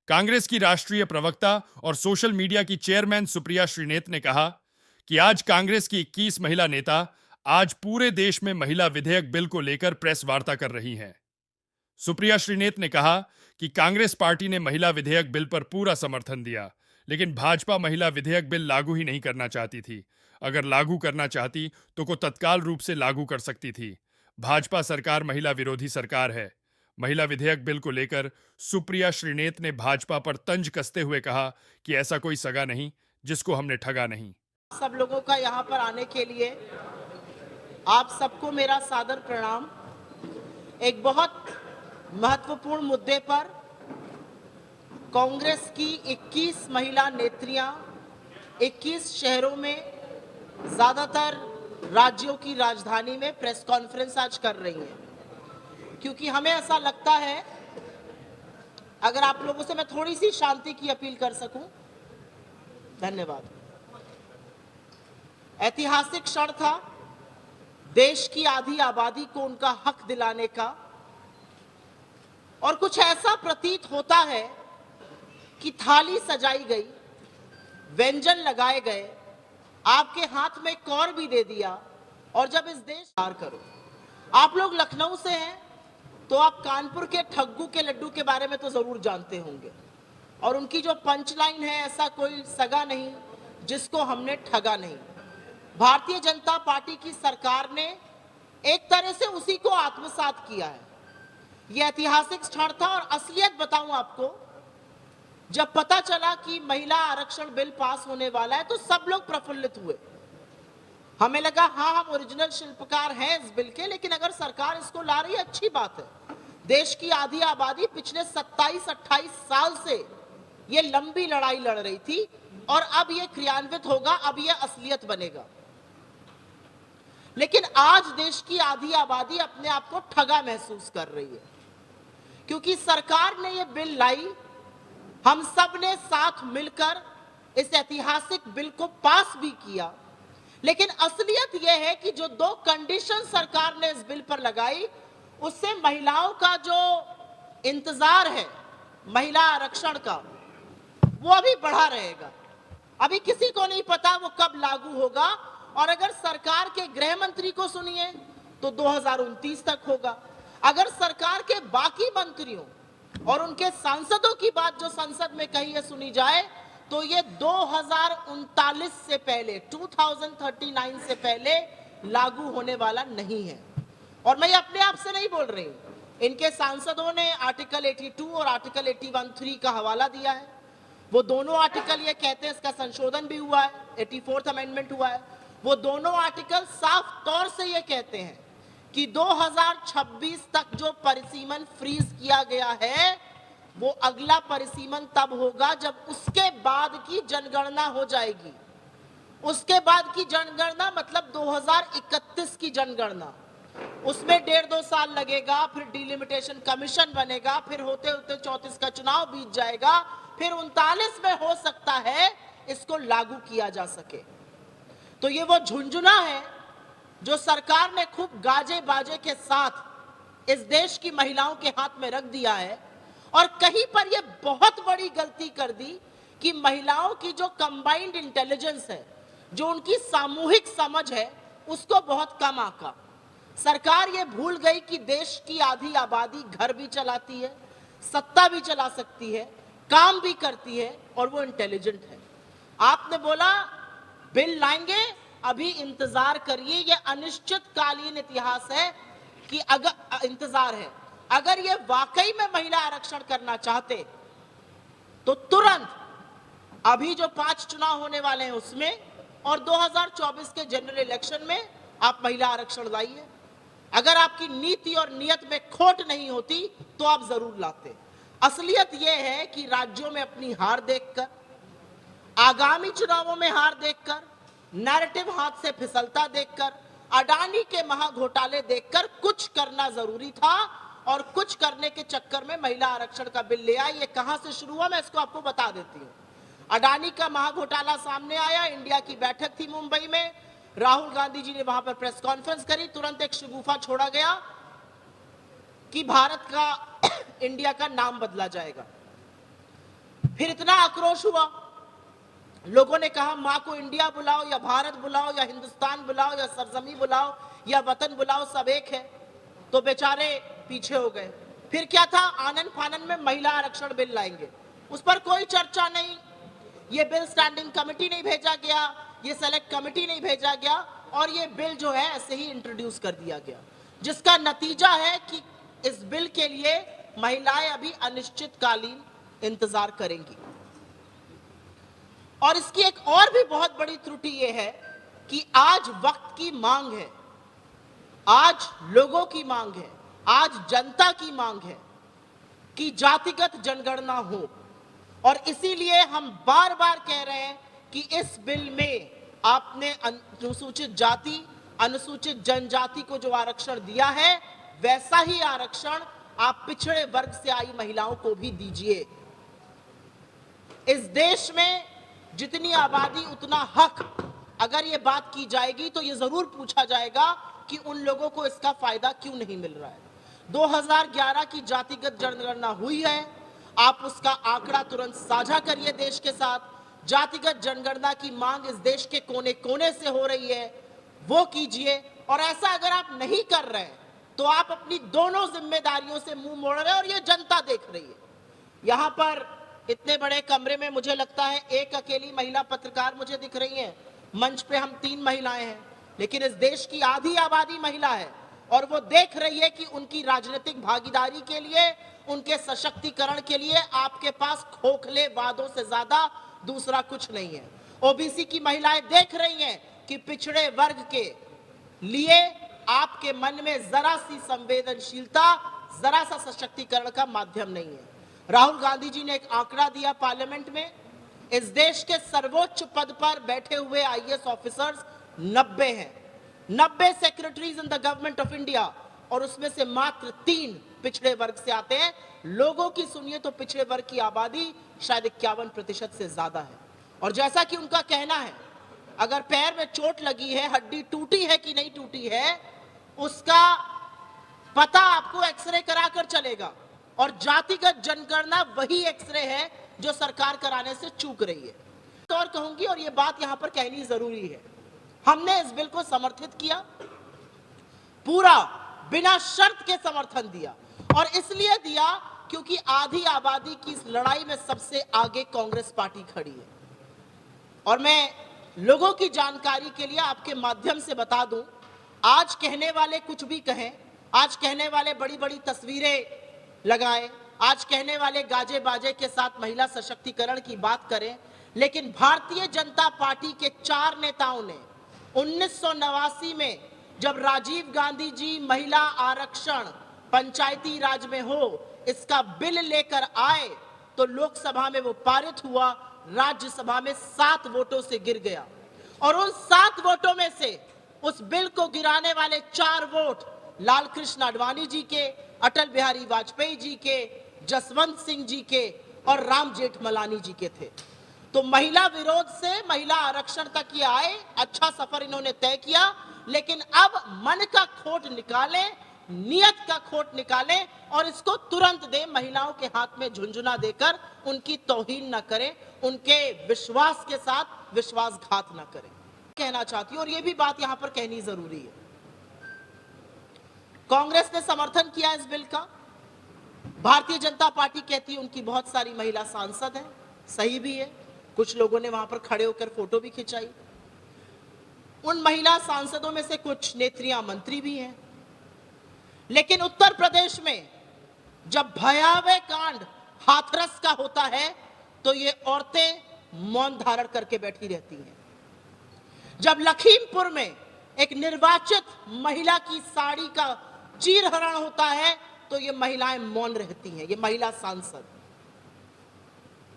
कांग्रेस की राष्ट्रीय प्रवक्ता और सोशल मीडिया की चेयरमैन सुप्रिया श्रीनेत ने कहा कि आज कांग्रेस की 21 महिला नेता आज पूरे देश में महिला विधेयक बिल को लेकर प्रेस वार्ता कर रही हैं। सुप्रिया श्रीनेत ने कहा कि कांग्रेस पार्टी ने महिला विधेयक बिल पर पूरा समर्थन दिया, लेकिन भाजपा महिला विधेयक बिल लागू ही नहीं करना चाहती थी। अगर लागू करना चाहती तो को तत्काल रूप से लागू कर सकती थी। भाजपा सरकार महिला विरोधी सरकार है। महिला विधेयक बिल को लेकर सुप्रिया श्रीनेत ने भाजपा पर तंज कसते हुए कहा कि ऐसा कोई सगा नहीं जिसको हमने ठगा नहीं। सब लोगों का यहाँ पर आने के लिए आप सबको मेरा सादर प्रणाम। एक बहुत महत्वपूर्ण मुद्दे पर कांग्रेस की 21 महिला नेत्रियां 21 शहरों में ज्यादातर राज्यों की राजधानी में प्रेस कॉन्फ्रेंस आज कर रही हैं, क्योंकि हमें ऐसा लगता है, अगर आप लोगों से मैं थोड़ी सी शांति की अपील कर सकूं। धन्यवाद। ऐतिहासिक क्षण था देश की आधी आबादी को उनका हक दिलाने का, और कुछ ऐसा प्रतीत होता है कि थाली सजाई गई, व्यंजन लगाए गए, आपके हाथ में कौर भी दे दिया, और जब इस देश पार करो। आप लोग लखनऊ से हैं तो आप कानपुर के ठग्गू के लड्डू के बारे में तो जरूर जानते होंगे, और उनकी जो पंचलाइन है, ऐसा कोई सगा नहीं जिसको हमने ठगा नहीं। भारतीय जनता पार्टी की सरकार ने एक तरह से उसी को आत्मसात किया है। यह ऐतिहासिक क्षण था, और असलियत बताऊं आपको, जब पता चला कि महिला आरक्षण बिल पास होने वाला है तो सब लोग प्रफुल्लित हुए। हमें लगा हाँ, हम ओरिजिनल शिल्पकार हैं इस बिल के, लेकिन अगर सरकार इसको ला रही है अच्छी बात है। देश की आधी आबादी पिछले 27-28 साल से ये लंबी लड़ाई लड़ रही थी, और अब ये क्रियान्वित होगा, अब ये असलियत बनेगा। लेकिन आज देश की आधी आबादी अपने आप को ठगा महसूस कर रही है, क्योंकि सरकार ने ये बिल लाई, हम सब ने साथ मिलकर इस ऐतिहासिक बिल को पास भी किया, लेकिन असलियत यह है कि जो दो कंडीशन सरकार ने इस बिल पर लगाई, उससे महिलाओं का जो इंतजार है महिला आरक्षण का, वो अभी बढ़ा रहेगा। अभी किसी को नहीं पता वो कब लागू होगा, और अगर सरकार के गृह मंत्री को सुनिए तो 2029 तक होगा। अगर सरकार के बाकी मंत्रियों और उनके सांसदों की बात जो संसद में कही है सुनी जाए, तो ये 2039 से पहले, 2039 से पहले लागू होने वाला नहीं है। और मैं ये अपने आप से नहीं बोल रही हूं, इनके सांसदों ने आर्टिकल 82 और आर्टिकल 81(3) का हवाला दिया है। वो दोनों आर्टिकल ये कहते हैं, इसका संशोधन भी हुआ है, 84th अमेंडमेंट हुआ है। वो दोनों आर्टिकल साफ तौर से ये कहते हैं कि 2026 तक जो परिसीमन फ्रीज किया गया है, वो अगला परिसीमन तब होगा जब उसके बाद की जनगणना हो जाएगी। उसके बाद की जनगणना मतलब 2031 की जनगणना, उसमें 1.5-2 साल लगेगा, फिर डिलिमिटेशन कमीशन बनेगा, फिर होते होते 34 का चुनाव बीत जाएगा, फिर 39 में हो सकता है इसको लागू किया जा सके। तो ये वो झुंझुना है जो सरकार ने खूब गाजे बाजे के साथ इस देश की महिलाओं के हाथ में रख दिया है, और कहीं पर ये बहुत बड़ी गलती कर दी कि महिलाओं की जो कंबाइंड इंटेलिजेंस है, जो उनकी सामूहिक समझ है, उसको बहुत कम आंका। सरकार ये भूल गई कि देश की आधी आबादी घर भी चलाती है, सत्ता भी चला सकती है, काम भी करती है, और वो इंटेलिजेंट है। आपने बोला बिल लाएंगे, अभी इंतजार करिए, ये अनिश्चितकालीन इतिहास है कि अगर इंतजार है, अगर ये वाकई में महिला आरक्षण करना चाहते तो तुरंत अभी जो 5 चुनाव होने वाले हैं उसमें, और 2024 के जनरल इलेक्शन में आप महिला आरक्षण लाइए। अगर आपकी नीति और नियत में खोट नहीं होती तो आप जरूर लाते। असलियत यह है कि राज्यों में अपनी हार देखकर, आगामी चुनावों में हार देखकर, नैरेटिव हाथ से फिसलता देखकर, अडानी के महाघोटाले देखकर कुछ करना जरूरी था, और कुछ करने के चक्कर में महिला आरक्षण का बिल ले आए। ये कहां से शुरू हुआ मैं इसको आपको बता देती हूं। अडानी का महाघोटाला सामने आया, इंडिया की बैठक थी मुंबई में, राहुल गांधी जी ने वहां पर प्रेस कॉन्फ्रेंस करी, तुरंत एक शगुफा छोड़ा गया कि भारत का इंडिया का नाम बदला जाएगा। फिर इतना आक्रोश हुआ, लोगों ने कहा मां को इंडिया बुलाओ या भारत बुलाओ या हिंदुस्तान बुलाओ या सरजमी बुलाओ या वतन बुलाओ, सब एक है। तो बेचारे पीछे हो गए। फिर क्या था, आनन फानन में महिला आरक्षण बिल लाएंगे, उस पर कोई चर्चा नहीं। ये बिल स्टैंडिंग कमेटी नहीं भेजा गया, ये सेलेक्ट कमेटी नहीं भेजा गया, और ये बिल जो है ऐसे ही इंट्रोड्यूस कर दिया गया, जिसका नतीजा है कि इस बिल के लिए महिलाएं अभी अनिश्चितकालीन इंतजार करेंगी। और इसकी एक और भी बहुत बड़ी त्रुटि यह है कि आज वक्त की मांग है, आज लोगों की मांग है, आज जनता की मांग है कि जातिगत जनगणना हो। और इसीलिए हम बार बार कह रहे हैं कि इस बिल में आपने अनुसूचित जाति, अनुसूचित जनजाति को जो आरक्षण दिया है, वैसा ही आरक्षण आप पिछड़े वर्ग से आई महिलाओं को भी दीजिए। इस देश में जितनी आबादी उतना हक, अगर ये बात की जाएगी तो ये जरूर पूछा जाएगा कि उन लोगों को इसका फायदा क्यों नहीं मिल रहा है। 2011 की जातिगत जनगणना हुई है, आप उसका आंकड़ा तुरंत साझा करिए देश के साथ। जातिगत जनगणना की मांग इस देश के कोने कोने से हो रही है, वो कीजिए। और ऐसा अगर आप नहीं कर रहे हैं तो आप अपनी दोनों जिम्मेदारियों से मुंह मोड़ रहे हैं, और ये जनता देख रही है। यहां पर इतने बड़े कमरे में मुझे लगता है एक अकेली महिला पत्रकार मुझे दिख रही है, मंच पे हम 3 महिलाएं हैं, लेकिन इस देश की आधी आबादी महिला है, और वो देख रही है कि उनकी राजनीतिक भागीदारी के लिए, उनके सशक्तिकरण के लिए आपके पास खोखले वादों से ज्यादा दूसरा कुछ नहीं है। ओबीसी की महिलाएं देख रही हैं कि पिछड़े वर्ग के लिए आपके मन में जरा सी संवेदनशीलता, जरा सा सशक्तिकरण का माध्यम नहीं है। राहुल गांधी जी ने एक आंकड़ा दिया पार्लियामेंट में, इस देश के सर्वोच्च पद पर बैठे हुए आईएएस ऑफिसर्स 90 हैं, 90 secretaries in the government of India, और उसमें से मात्र 3 पिछड़े वर्ग से आते हैं। लोगों की सुनिए तो पिछड़े वर्ग की आबादी शायद 51% से ज्यादा है। और जैसा कि उनका कहना है, अगर पैर में चोट लगी है, हड्डी टूटी है कि नहीं टूटी है, उसका पता आपको एक्सरे कराकर चलेगा। और जातिगत जनगणना वही एक्सरे है जो सरकार कराने से चूक रही है। तो और कहूंगी, और ये बात यहां पर कहनी जरूरी है, हमने इस बिल को समर्थित किया, पूरा बिना शर्त के समर्थन दिया, और इसलिए दिया क्योंकि आधी आबादी की इस लड़ाई में सबसे आगे कांग्रेस पार्टी खड़ी है। और मैं लोगों की जानकारी के लिए आपके माध्यम से बता दूं, आज कहने वाले कुछ भी कहें, आज कहने वाले बड़ी बड़ी तस्वीरें लगाएं, आज कहने वाले गाजे बाजे के साथ महिला सशक्तिकरण की बात करें, लेकिन भारतीय जनता पार्टी के 4 नेताओं ने 1989 में जब राजीव गांधी जी महिला आरक्षण पंचायती राज में हो इसका बिल लेकर आए, तो लोकसभा में वो पारित हुआ, राज्यसभा में 7 वोटों से गिर गया। और उन 7 वोटों में से उस बिल को गिराने वाले 4 वोट लाल कृष्ण आडवाणी जी के, अटल बिहारी वाजपेयी जी के, जसवंत सिंह जी के और राम जेठमलानी जी के थे। तो महिला विरोध से महिला आरक्षण तक ये आए, अच्छा सफर इन्होंने तय किया, लेकिन अब मन का खोट निकालें, नियत का खोट निकालें और इसको तुरंत दें, महिलाओं के हाथ में झुंझुना देकर उनकी तौहीन न करें, उनके विश्वास के साथ विश्वासघात न करें। कहना चाहती हूं, और ये भी बात यहां पर कहनी जरूरी है, कांग्रेस ने समर्थन किया इस बिल का, भारतीय जनता पार्टी कहती है उनकी बहुत सारी महिला सांसद हैं, सही भी है, कुछ लोगों ने वहां पर खड़े होकर फोटो भी खिंचाई। उन महिला सांसदों में से कुछ नेत्रियां मंत्री भी हैं। लेकिन उत्तर प्रदेश में जब भयावह कांड हाथरस का होता है तो ये औरतें मौन धारण करके बैठी रहती हैं। जब लखीमपुर में एक निर्वाचित महिला की साड़ी का चीरहरण होता है तो ये महिलाएं मौन रहती हैं, ये महिला सांसद।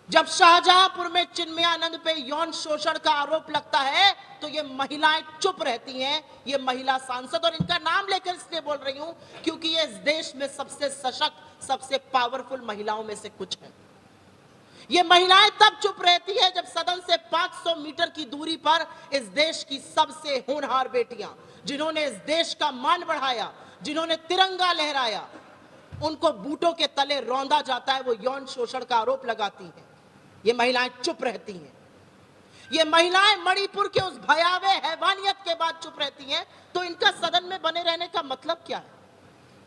जब शाहजहांपुर में चिन्मयानंद पे यौन शोषण का आरोप लगता है तो ये महिलाएं चुप रहती हैं, ये महिला सांसद। और इनका नाम लेकर इसलिए बोल रही हूं क्योंकि ये इस देश में सबसे सशक्त, सबसे पावरफुल महिलाओं में से कुछ है। ये महिलाएं तब चुप रहती है जब सदन से 500 मीटर की दूरी पर इस देश की सबसे होनहार बेटियां, जिन्होंने इस देश का मान बढ़ाया, जिन्होंने तिरंगा लहराया, उनको बूटों के तले रौंदा जाता है, वो यौन शोषण का आरोप लगाती हैं। ये महिलाएं चुप रहती हैं। ये महिलाएं मणिपुर के उस भयावह हैवानियत के बाद चुप रहती हैं, तो इनका सदन में बने रहने का मतलब क्या है?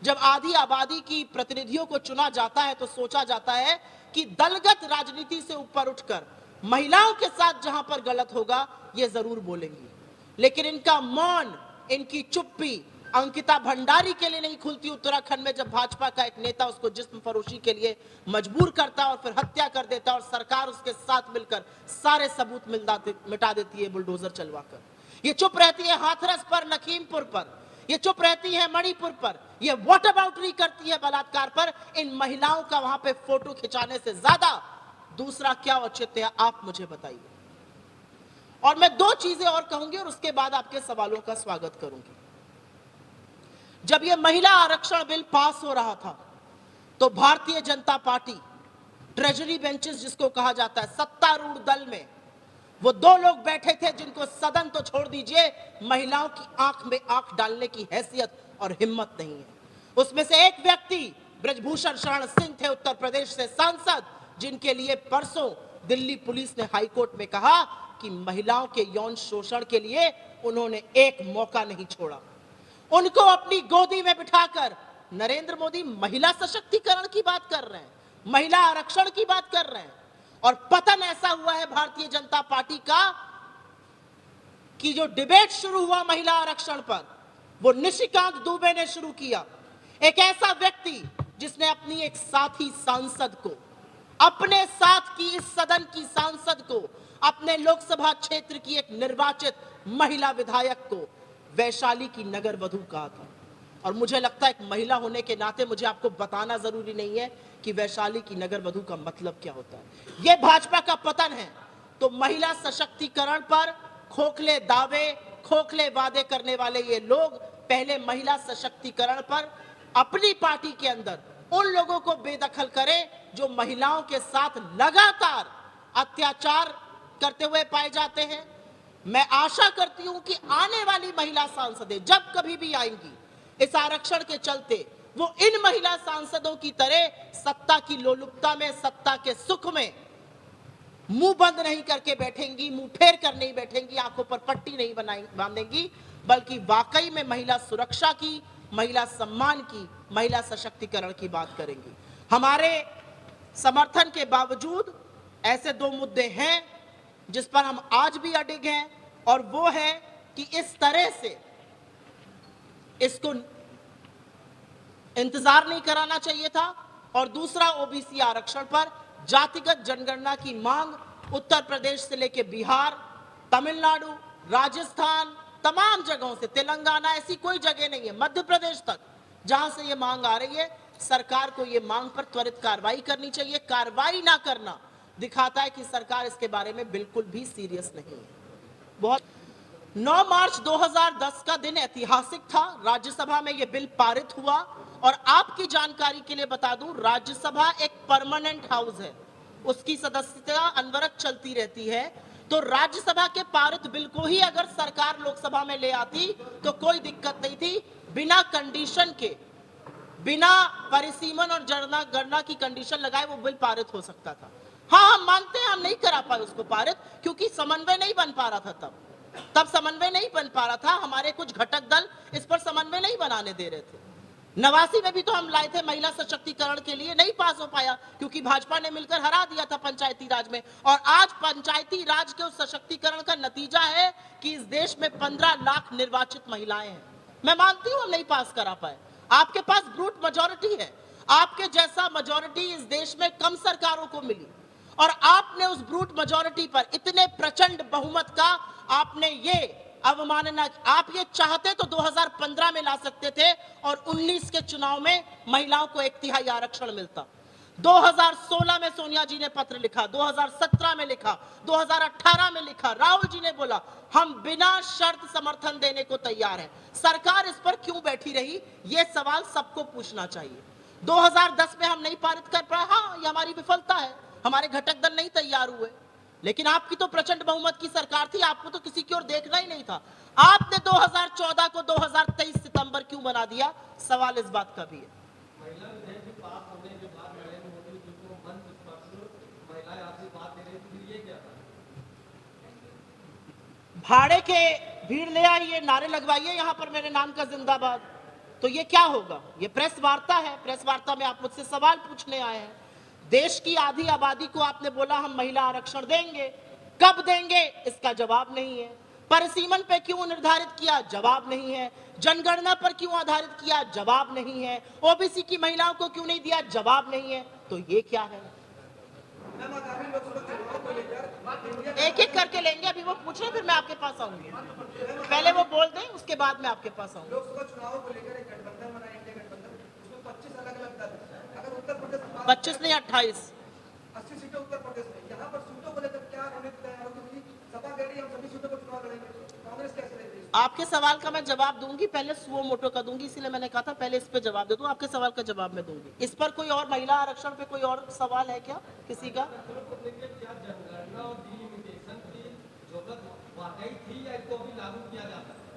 जब आधी आबादी की प्रतिनिधियों को चुना जाता है तो सोचा जाता है कि दलगत राजनीति से ऊपर उठकर महिलाओं के साथ जहां पर गलत होगा ये जरूर बोलेंगी। लेकिन इनका मौन, इनकी चुप्पी अंकिता भंडारी के लिए नहीं खुलती उत्तराखंड में, जब भाजपा का एक नेता उसको जिस्म फरोशी के लिए मजबूर करता है और फिर हत्या कर देता है और सरकार उसके साथ मिलकर सारे सबूत मिटा देती है बुलडोजर चलवाकर। ये चुप रहती है हाथरस पर, लखीमपुर पर, ये चुप रहती है मणिपुर पर, ये वॉट अबाउटरी करती है बलात्कार पर। इन महिलाओं का वहां पे फोटो खिंचाने से ज्यादा दूसरा क्या औचित्य है, आप मुझे बताइए। और मैं दो चीजें और कहूंगी और उसके बाद आपके सवालों का स्वागत करूंगी। जब यह महिला आरक्षण बिल पास हो रहा था तो Bharatiya Janata party treasury benches जिसको कहा जाता है, सत्तारूढ़ दल में वो दो लोग बैठे थे जिनको सदन तो छोड़ दीजिए, महिलाओं की आंख में आंख डालने की हैसियत और हिम्मत नहीं है। उसमें से एक व्यक्ति ब्रजभूषण शरण सिंह थे, उत्तर प्रदेश से सांसद, जिनके लिए परसों दिल्ली पुलिस ने हाईकोर्ट में कहा कि महिलाओं के यौन शोषण के लिए उन्होंने एक मौका नहीं छोड़ा। उनको अपनी गोदी में बिठाकर नरेंद्र मोदी महिला सशक्तिकरण की बात कर रहे हैं, महिला आरक्षण की बात कर रहे हैं। और पतन ऐसा हुआ है भारतीय जनता पार्टी का कि जो डिबेट शुरू हुआ महिला आरक्षण पर, वो निशिकांत दुबे ने शुरू किया। एक ऐसा व्यक्ति जिसने अपनी एक साथी सांसद को, अपने साथ की इस सदन की सांसद को, अपने लोकसभा क्षेत्र की एक निर्वाचित महिला विधायक को वैशाली की नगर वधू कहा था। और मुझे लगता है एक महिला होने के नाते मुझे आपको बताना जरूरी नहीं है कि वैशाली की नगर वधू का मतलब क्या होता है। यह भाजपा का पतन है। तो महिला सशक्तिकरण पर खोखले दावे, खोखले वादे करने वाले ये लोग पहले महिला सशक्तिकरण पर अपनी पार्टी के अंदर उन लोगों को बेदखल करें जो महिलाओं के साथ लगातार अत्याचार करते हुए पाए जाते हैं। मैं आशा करती हूं कि आने वाली महिला सांसदें जब कभी भी आएंगी इस आरक्षण के चलते, वो इन महिला सांसदों की तरह सत्ता की लोलुपता में, सत्ता के सुख में मुंह बंद नहीं करके बैठेंगी, मुंह फेर कर नहीं बैठेंगी, आंखों पर पट्टी नहीं बांधेंगी, बल्कि वाकई में महिला सुरक्षा की, महिला सम्मान की, महिला सशक्तिकरण की बात करेंगी। हमारे समर्थन के बावजूद ऐसे दो मुद्दे हैं जिस पर हम आज भी अडिग हैं, और वो है कि इस तरह से इसको इंतजार नहीं कराना चाहिए था। और दूसरा, ओबीसी आरक्षण पर जातिगत जनगणना की मांग उत्तर प्रदेश से लेकर बिहार, तमिलनाडु, राजस्थान, तमाम जगहों से, तेलंगाना, ऐसी कोई जगह नहीं है, मध्य प्रदेश तक जहां से ये मांग आ रही है। सरकार को ये मांग पर त्वरित कार्रवाई करनी चाहिए। कार्रवाई ना करना दिखाता है कि सरकार इसके बारे में बिल्कुल भी सीरियस नहीं है। 9 मार्च 2010 का दिन ऐतिहासिक था। राज्यसभा में यह बिल पारित हुआ। और आपकी जानकारी के लिए बता दूं, राज्यसभा एक परमानेंट हाउस है, उसकी सदस्यता अनवरत चलती रहती है। तो राज्यसभा के पारित बिल को ही अगर सरकार लोकसभा में ले आती तो कोई दिक्कत नहीं थी। बिना कंडीशन के, बिना परिसीमन और जनगणना की कंडीशन लगाए वो बिल पारित हो सकता था। हाँ, हम मानते हैं हम नहीं करा पाए उसको पारित, क्योंकि समन्वय नहीं बन पा रहा था। तब समन्वय नहीं बन पा रहा था, हमारे कुछ घटक दल इस पर समन्वय नहीं बनाने दे रहे थे। 89 में भी तो हम लाए थे महिला सशक्तिकरण के लिए, नहीं पास हो पाया क्योंकि भाजपा ने मिलकर हरा दिया था पंचायती राज में। और आज पंचायती राज के उस सशक्तिकरण का नतीजा है कि इस देश में 15 लाख निर्वाचित महिलाएं हैं। मैं मानती हूं हम नहीं पास करा पाए। आपके पास ब्रूट मेजॉरिटी है, आपके जैसा मेजॉरिटी इस देश में कम सरकारों को मिली, और आपने उस ब्रूट मेजॉरिटी पर इतने प्रचंड बहुमत का आपने ये अवमानना। आप ये चाहते तो 2015 में ला सकते थे और 19 के चुनाव में महिलाओं को 1/3 आरक्षण मिलता। 2016 में सोनिया जी ने पत्र लिखा, 2017 में लिखा, 2018 में लिखा। राहुल जी ने बोला हम बिना शर्त समर्थन देने को तैयार हैं। सरकार इस पर क्यों बैठी रही, ये सवाल सबको पूछना चाहिए। 2010 में हम नहीं पारित कर पाए, हाँ, ये हमारी विफलता है, हमारे घटक दल नहीं तैयार हुए। लेकिन आपकी तो प्रचंड बहुमत की सरकार थी, आपको तो किसी की ओर देखना ही नहीं था। आपने 2014 को 2023 सितंबर क्यों बना दिया, सवाल इस बात का भी है। भाड़े के भीड़ ले आइए, नारे लगवाइए यहाँ पर मेरे नाम का जिंदाबाद, तो ये क्या होगा? ये प्रेस वार्ता है। प्रेस वार्ता में आप मुझसे सवाल पूछने आए हैं। देश की आधी आबादी को आपने बोला हम महिला आरक्षण देंगे, कब देंगे इसका जवाब नहीं है। परिसीमन पे क्यों निर्धारित किया? जवाब नहीं है। जनगणना पर क्यों आधारित किया? जवाब नहीं है। ओबीसी की महिलाओं को क्यों नहीं दिया? जवाब नहीं है। तो ये क्या है? एक एक करके लेंगे, अभी वो पूछ रहे फिर मैं आपके पास आऊंगी। पहले वो बोल दें, उसके बाद मैं आपके पास आऊंगी। लोकसभा चुनावों को लेकर एक गठबंधन बना, इंडिया गठबंधन, उसमें 25 अलग-अलग दल हैं। अगर उत्तर प्रदेश 25 नहीं 28 80 सीटें उत्तर प्रदेश में, यहाँ पर सीटों को लेकर क्या रणनीति तैयार होगी? क्योंकि सपा कह रही है हम सभी सीटों पर चुनाव लड़ेंगे, कांग्रेस कैसे लड़ रही है? आपके सवाल का मैं जवाब दूंगी, पहले सुओ मोटो का दूंगी, इसीलिए मैंने कहा था पहले इस पे जवाब दे दूं, आपके सवाल का जवाब मैं दूंगी। इस पर कोई और महिला आरक्षण पे कोई और सवाल है क्या किसी का?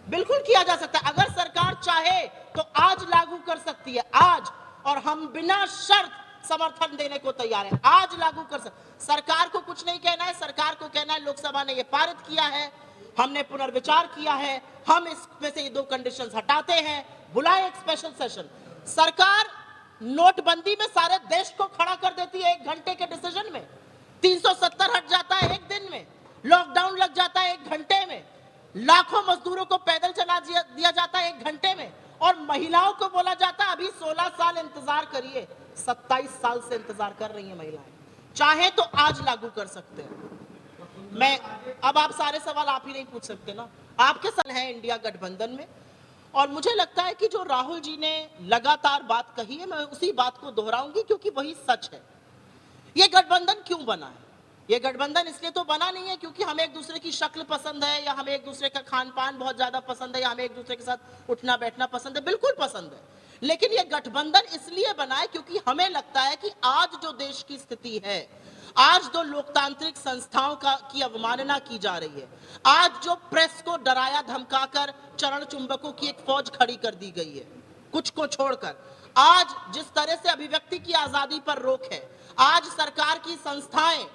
बिल्कुल किया जा सकता है। अगर सरकार चाहे तो आज लागू कर सकती है, आज, और हम बिना शर्त समर्थन देने को तैयार है। आज लागू कर सकते। सरकार को कुछ नहीं कहना है, सरकार को कहना है लोकसभा ने ये पारित किया है, हमने पुनर्विचार किया है, हम इसमें से ये 2 कंडीशंस हटाते हैं, बुलाए एक स्पेशल सेशन। सरकार नोटबंदी में सारे देश को खड़ा कर देती है 1 घंटे के डिसीजन में, 370 हट जाता है 1 दिन में, लॉकडाउन लग जाता है 1 घंटे में, लाखों मजदूरों को पैदल चला दिया जाता है 1 घंटे में, और महिलाओं को बोला जाता है अभी 16 साल इंतजार करिए। 27 साल से इंतजार कर रही हैं महिलाएं। चाहे तो आज लागू कर सकते हैं। मैं अब आप सारे सवाल आप ही नहीं पूछ सकते ना, आपके सवाल है इंडिया गठबंधन में। और मुझे लगता है कि जो राहुल जी ने लगातार बात कही है, मैं उसी बात को दोहराऊंगी क्योंकि वही सच है। ये गठबंधन क्यों बना है? ये गठबंधन इसलिए तो बना नहीं है क्योंकि हमें एक दूसरे की शक्ल पसंद है, या हमें एक दूसरे का खान पान बहुत ज्यादा पसंद है, या हमें एक दूसरे के साथ उठना बैठना पसंद है। बिल्कुल पसंद है, लेकिन ये गठबंधन इसलिए बना है क्योंकि हमें लगता है कि आज जो देश की स्थिति है, आज जो लोकतांत्रिक संस्थाओं की अवमानना की जा रही है, आज जो प्रेस को डराया धमकाकर चरण चुंबकों की एक फौज खड़ी कर दी गई है कुछ को छोड़कर, आज जिस तरह से अभिव्यक्ति की आजादी पर रोक है, आज सरकार की संस्थाएं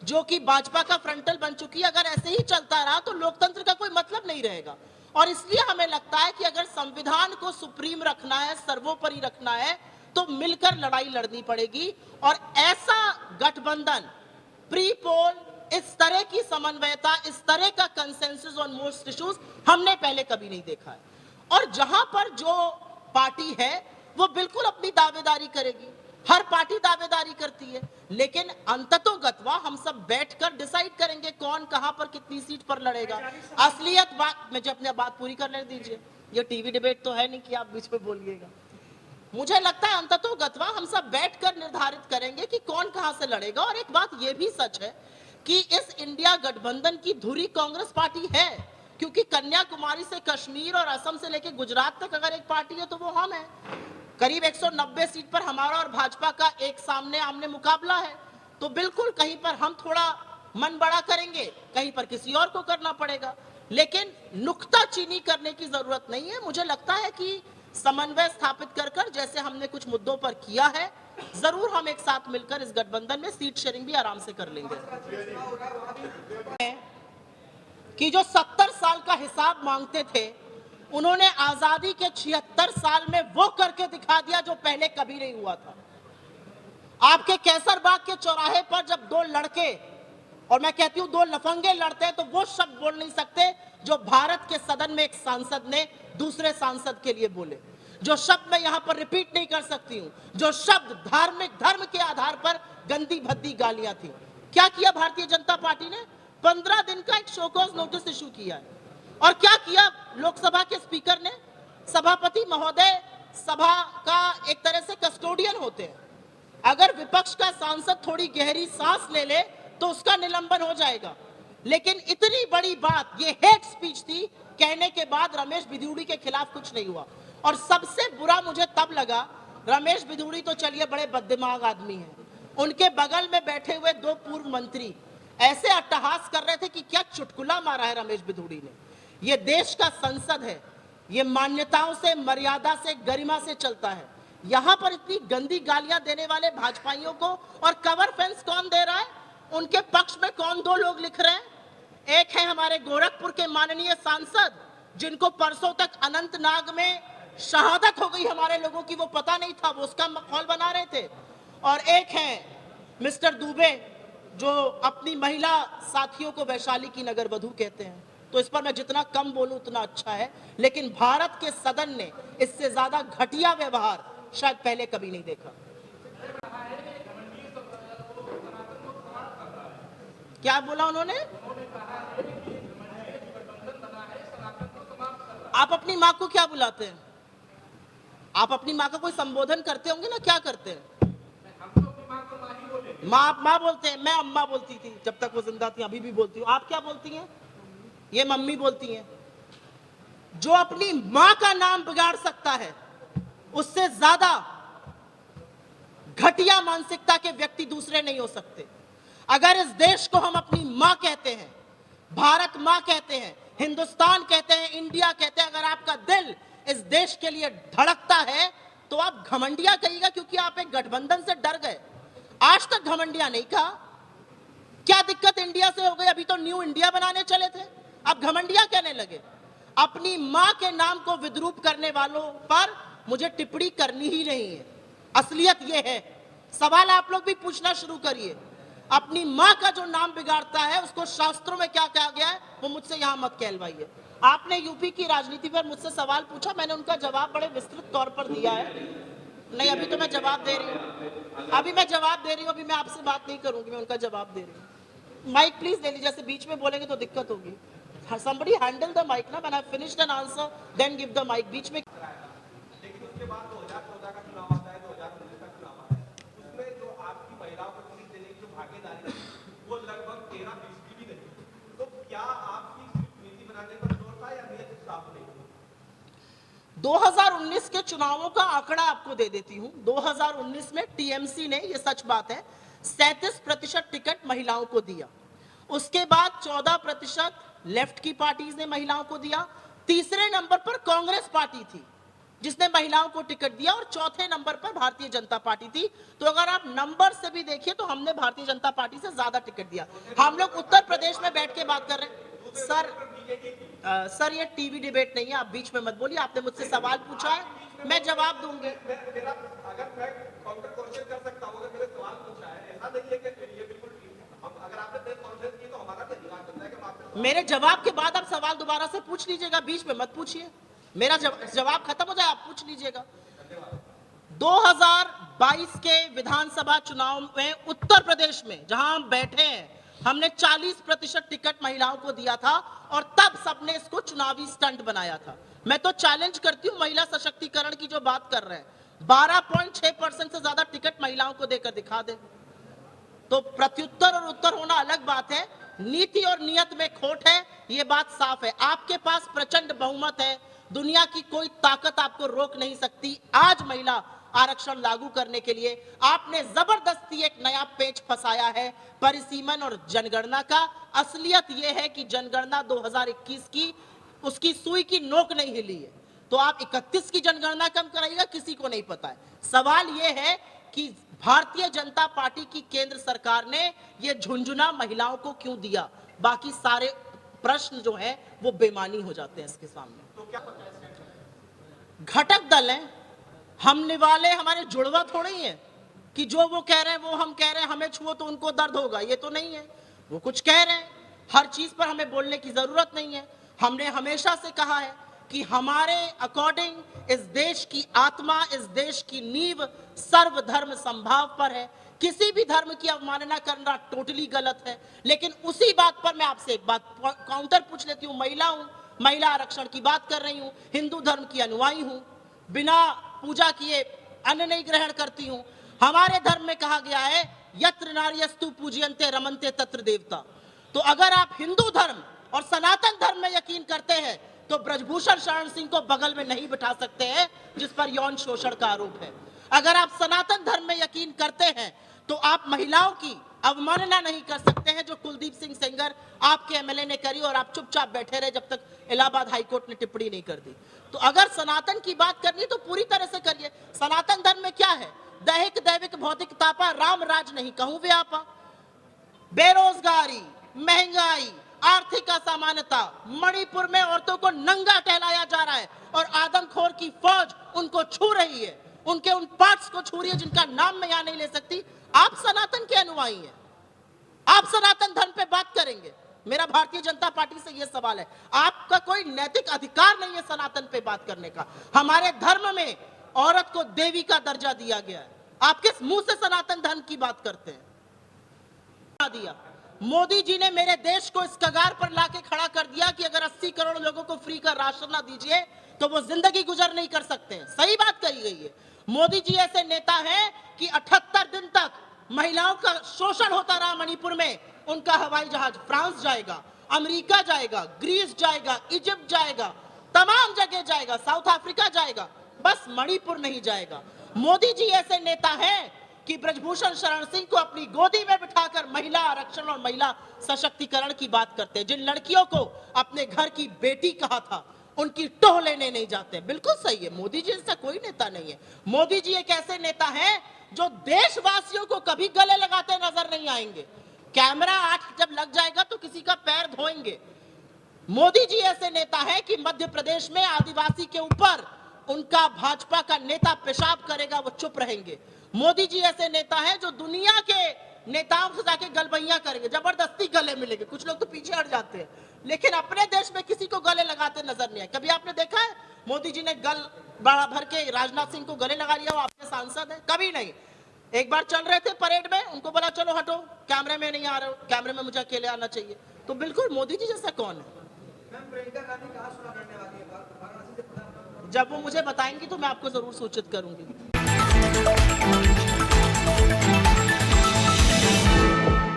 जो कि भाजपा का फ्रंटल बन चुकी है, अगर ऐसे ही चलता रहा तो लोकतंत्र का कोई मतलब नहीं रहेगा। और इसलिए हमें लगता है कि अगर संविधान को सुप्रीम रखना है, सर्वोपरि रखना है, तो मिलकर लड़ाई लड़नी पड़ेगी। और ऐसा गठबंधन प्री पोल, इस तरह की समन्वयता, इस तरह का कंसेंसस ऑन मोस्ट इश्यूज हमने पहले कभी नहीं देखा है। और जहां पर जो पार्टी है वो बिल्कुल अपनी दावेदारी करेगी, हर पार्टी दावेदारी करती है, लेकिन अंततोगत्वा हम सब बैठकर डिसाइड करेंगे कौन कहां पर कितनी सीट पर लड़ेगा। असलियत बात, मुझे अपनी बात पूरी करने दीजिए, ये टीवी डिबेट तो है नहीं कि आप बीच में बोलिएगा। मुझे लगता है अंततोगत्वा हम सब बैठकर निर्धारित करेंगे कि कौन कहां से लड़ेगा। और एक बात यह भी सच है कि इस इंडिया गठबंधन की धुरी कांग्रेस पार्टी है, क्योंकि कन्याकुमारी से कश्मीर और असम से लेकर गुजरात तक अगर एक पार्टी है तो वो हम है। करीब 190 सीट पर हमारा और भाजपा का एक सामने आमने मुकाबला है। तो बिल्कुल कहीं पर हम थोड़ा मन बड़ा करेंगे, कहीं पर किसी और को करना पड़ेगा, लेकिन नुक्ताचीनी करने की जरूरत नहीं है। मुझे लगता है कि समन्वय स्थापित कर जैसे हमने कुछ मुद्दों पर किया है, जरूर हम एक साथ मिलकर इस गठबंधन में सीट शेयरिंग भी आराम से कर लेंगे। कि जो 70 साल का हिसाब मांगते थे, उन्होंने आजादी के 76 साल में वो करके दिखा दिया जो पहले कभी नहीं हुआ था। आपके कैसरबाग के चौराहे पर जब 2 लड़के, और मैं कहती हूं 2 लफंगे लड़ते हैं, तो वो शब्द बोल नहीं सकते जो भारत के सदन में एक सांसद ने दूसरे सांसद के लिए बोले, जो शब्द मैं यहां पर रिपीट नहीं कर सकती हूं, जो शब्द धार्मिक धर्म के आधार पर गंदी भद्दी गालियां थी। क्या किया भारतीय जनता पार्टी ने? 15 दिन का एक शोकॉज नोटिस इशू किया है। और क्या किया लोकसभा के स्पीकर ने? सभापति महोदय सभा का एक तरह से कस्टोडियन होते हैं, अगर विपक्ष का सांसद थोड़ी गहरी सांस ले ले तो उसका निलंबन हो जाएगा। लेकिन इतनी बड़ी बात, ये हेट स्पीच थी, कहने के बाद रमेश बिधूड़ी के खिलाफ कुछ नहीं हुआ। और सबसे बुरा मुझे तब लगा, रमेश बिधूड़ी तो चलिए बड़े बददिमाग आदमी हैं, उनके बगल में बैठे हुए 2 पूर्व मंत्री ऐसे अट्टहास कर रहे थे कि क्या चुटकुला मारा है रमेश बिधूड़ी ने। ये देश का संसद है, ये मान्यताओं से, मर्यादा से, गरिमा से चलता है। यहां पर इतनी गंदी गालियां देने वाले भाजपाइयों को और कवर फेंस कौन दे रहा है? उनके पक्ष में कौन दो लोग लिख रहे हैं? एक है हमारे गोरखपुर के माननीय सांसद, जिनको परसों तक अनंतनाग में शहादत हो गई हमारे लोगों की, वो पता नहीं था, वो उसका माहौल बना रहे थे। और एक है मिस्टर दुबे, जो अपनी महिला साथियों को वैशाली की नगर वधू कहते हैं। तो इस पर मैं जितना कम बोलूं उतना अच्छा है, लेकिन भारत के सदन ने इससे ज्यादा घटिया व्यवहार शायद पहले कभी नहीं देखा। क्या बोला उन्होंने? आप अपनी माँ को क्या बुलाते हैं? आप अपनी माँ का कोई संबोधन करते होंगे ना, क्या करते हैं? माँ बोलते हैं, मैं अम्मा बोलती थी जब तक वो जिंदा थी, अभी भी बोलती हूँ। आप क्या बोलती हैं? ये मम्मी बोलती हैं। जो अपनी माँ का नाम बिगाड़ सकता है, उससे ज्यादा घटिया मानसिकता के व्यक्ति दूसरे नहीं हो सकते। अगर इस देश को हम अपनी माँ कहते हैं, भारत माँ कहते हैं, हिंदुस्तान कहते हैं, इंडिया कहते हैं, अगर आपका दिल इस देश के लिए धड़कता है, तो आप घमंडिया कहिएगा, क्योंकि आप एक गठबंधन से डर गए। आज तक घमंडिया नहीं कहा। क्या दिक्कत इंडिया से हो गई? अभी तो न्यू इंडिया बनाने चले थे, अब घमंडिया कहने लगे। अपनी माँ के नाम को विद्रूप करने वालों पर मुझे टिप्पणी करनी ही नहीं है। असलियत यह है। सवाल आप लोग भी पूछना शुरू करिए। अपनी माँ का जो नाम बिगाड़ता है, उसको शास्त्रों में क्या कहा गया है, वो मुझसे यहां मत कहलवाइए। आपने यूपी की राजनीति पर मुझसे सवाल पूछा, मैंने उनका जवाब बड़े विस्तृत तौर पर दिया है। नहीं, अभी तो मैं जवाब दे रही हूँ, अभी मैं जवाब दे रही हूँ, अभी मैं आपसे बात नहीं करूंगी, मैं उनका जवाब दे रही हूँ। माइक प्लीज ले लीजिए, जैसे बीच में बोलेंगे तो दिक्कत होगी। somebody handle the mic ना, when I finished an answer then give the mic। बीच में लेकिन उसके बाद 2014 का चुनाव आता है, 2019 का चुनाव आता है, उसमें जो आपकी महिलाओं को टिकट देने की जो भागीदारी थी, वो लगभग 13% भी नहीं। तो क्या आपकी सिर्फ नीति बनाने पर जोर था या नीयत साफ नहीं? 2019 के चुनावों का आंकड़ा आपको दे देती हूं। 2019 में टीएमसी ने, ये सच बात है, 37% टिकट महिलाओं को दिया। उसके बाद 14% लेफ्ट की पार्टीज ने महिलाओं को दिया। तीसरे नंबर पर कांग्रेस पार्टी थी जिसने महिलाओं को टिकट दिया, और चौथे नंबर पर भारतीय जनता पार्टी थी। तो अगर आप नंबर से भी देखिए तो हमने भारतीय जनता पार्टी से ज्यादा टिकट दिया। हम लोग उत्तर प्रदेश में बैठ के बात कर रहे हैं। सर ये टीवी डिबेट नहीं है, आप बीच में मत बोलिए। आपने मुझसे सवाल पूछा है, मैं जवाब दूंगी। मेरा अगर मैं काउंटर क्वेश्चन कर सकता हूं, अगर मेरे सवाल पूछा है, ऐसा नहीं है कि ये बिल्कुल ठीक है। हम अगर आपने प्रेस कॉन्फ्रेंस की तो हमारा भी अधिकार बनता है कि हम आपसे मेरे जवाब के बाद आप सवाल दोबारा से पूछ लीजिएगा, बीच में मत पूछिए। मेरा जवाब खत्म हो जाए, आप पूछ लीजिएगा। 2022 के विधानसभा चुनाव में उत्तर प्रदेश में जहां हम बैठे हैं, हमने 40% टिकट महिलाओं को दिया था, और तब सबने इसको चुनावी स्टंट बनाया था। मैं तो चैलेंज करती हूं, महिला सशक्तिकरण की जो बात कर रहे हैं, 12.6% से ज्यादा टिकट महिलाओं को देकर दिखा दे। तो प्रत्युत्तर और उत्तर होना अलग बात है, नीति और नियत में खोट है, यह बात साफ है। आपके पास प्रचंड बहुमत है, दुनिया की कोई ताकत आपको रोक नहीं सकती आज महिला आरक्षण लागू करने के लिए। आपने जबरदस्ती एक नया पेच फंसाया है परिसीमन और जनगणना का। असलियत यह है कि जनगणना 2021 की, उसकी सुई की नोक नहीं हिली है। तो आप 31 की जनगणना कम कराइएगा, किसी को नहीं पता है। सवाल यह है कि भारतीय जनता पार्टी की केंद्र सरकार ने यह झुंझुना महिलाओं को क्यों दिया। बाकी सारे प्रश्न जो है वो बेमानी हो जाते हैं इसके सामने। घटक दल हैं, हम निवाले, हमारे जुड़वा थोड़े ही हैं कि जो वो कह रहे हैं वो हम कह रहे हैं, हमें छुओ तो उनको दर्द होगा, ये तो नहीं है। वो कुछ कह रहे हैं, हर चीज पर हमें बोलने की जरूरत नहीं है। हमने हमेशा से कहा है कि हमारे अकॉर्डिंग इस देश की आत्मा, इस देश की नींव सर्वधर्म संभाव पर है। किसी भी धर्म की अवमानना करना टोटली गलत है। लेकिन उसी बात पर मैं आपसे एक बात काउंटर पूछ लेती हूँ। महिला हूं, महिला आरक्षण की बात कर रही हूं, हिंदू धर्म की अनुयायी हूं, बिना पूजा किए अन्न नहीं ग्रहण करती हूं। हमारे धर्म में कहा गया है यत्र नार्यस्तु पूजयन्ते रमन्ते तत्र देवता। तो अगर आप हिंदू धर्म और सनातन धर्म में यकीन करते हैं तो ब्रजभूषण शरण सिंह को बगल में नहीं बिठा सकते हैं जिस पर यौन शोषण का आरोप है। अगर आप सनातन धर्म में यकीन करते हैं तो आप महिलाओं की अवमानना नहीं कर सकते हैं जो कुलदीप सिंह सेंगर आपके एमएलए ने करी और आप चुपचाप बैठे रहे जब तक इलाहाबाद हाईकोर्ट ने टिप्पणी नहीं कर दी। तो अगर सनातन की बात करनी तो पूरी तरह से करिए। सनातन धर्म में क्या है? दैहिक दैविक भौतिक तापा, राम राज नहीं कहूं व्यापा। बेरोजगारी, महंगाई, आर्थिक असमानता, मणिपुर में औरतों को नंगा टहलाया जा रहा है और आदमखोर की फौज उनको छू रही है, उनके उन पार्ट्स को छू रही है जिनका नाम मैं यहां नहीं ले सकती। आप सनातन के अनुयायी हैं, आप सनातन धर्म पे बात करेंगे। मेरा भारतीय जनता पार्टी से यह सवाल है, आपका कोई नैतिक अधिकार नहीं है सनातन पे बात करने का। हमारे धर्म में औरत को देवी का दर्जा दिया गया है, आप किस मुंह से सनातन धर्म की बात करते हैं? दिया मोदी जी ने मेरे देश को इस कगार पर लाके खड़ा कर दिया कि अगर 80 करोड़ लोगों को फ्री का राशन ना दीजिए तो वो जिंदगी गुजर नहीं कर सकते हैं। सही बात कही गई है। मोदी जी ऐसे नेता हैं कि 78 दिन तक महिलाओं का शोषण होता रहा मणिपुर में। उनका हवाई जहाज फ्रांस जाएगा, अमेरिका जाएगा, ग्रीस जाएगा, इजिप्ट जाएगा, तमाम जगह जाएगा, साउथ अफ्रीका जाएगा, बस मणिपुर नहीं जाएगा। मोदी जी ऐसे नेता हैं कि ब्रजभूषण शरण सिंह को अपनी गोदी में बिठाकर महिला आरक्षण और महिला सशक्तिकरण की बात करते हैं। जिन लड़कियों को अपने घर की बेटी कहा था उनकी टोह लेने नहीं जाते। बिल्कुल सही है, मोदी जी जैसा कोई नेता नहीं है। मोदी जी एक ऐसे नेता हैं जो देशवासियों को कभी गले लगाते नजर नहीं आएंगे। कैमरा 8 जब लग जाएगा तो किसी का पैर धोएंगे। मोदी जी ऐसे नेता हैं कि मध्य प्रदेश में आदिवासी के ऊपर उनका भाजपा का नेता पेशाब करेगा, वो चुप रहेंगे। मोदी जी ऐसे नेता हैं जो दुनिया के नेताओं से जाके गलबैया करेंगे, जबरदस्ती गले मिलेंगे। कुछ लोग तो पीछे हट जाते हैं, लेकिन अपने देश में किसी को गले लगाते नजर नहीं आए। कभी आपने देखा है मोदी जी ने गल बड़ा भर के राजनाथ सिंह को गले लगा लिया? वो आपके सांसद है? कभी नहीं। एक बार चल रहे थे परेड में, उनको बोला चलो हटो, कैमरे में नहीं आ रहे हो, कैमरे में मुझे अकेले आना चाहिए। तो बिल्कुल मोदी जी जैसा कौन है? जब वो मुझे बताएंगी तो मैं आपको जरूर सूचित करूंगी।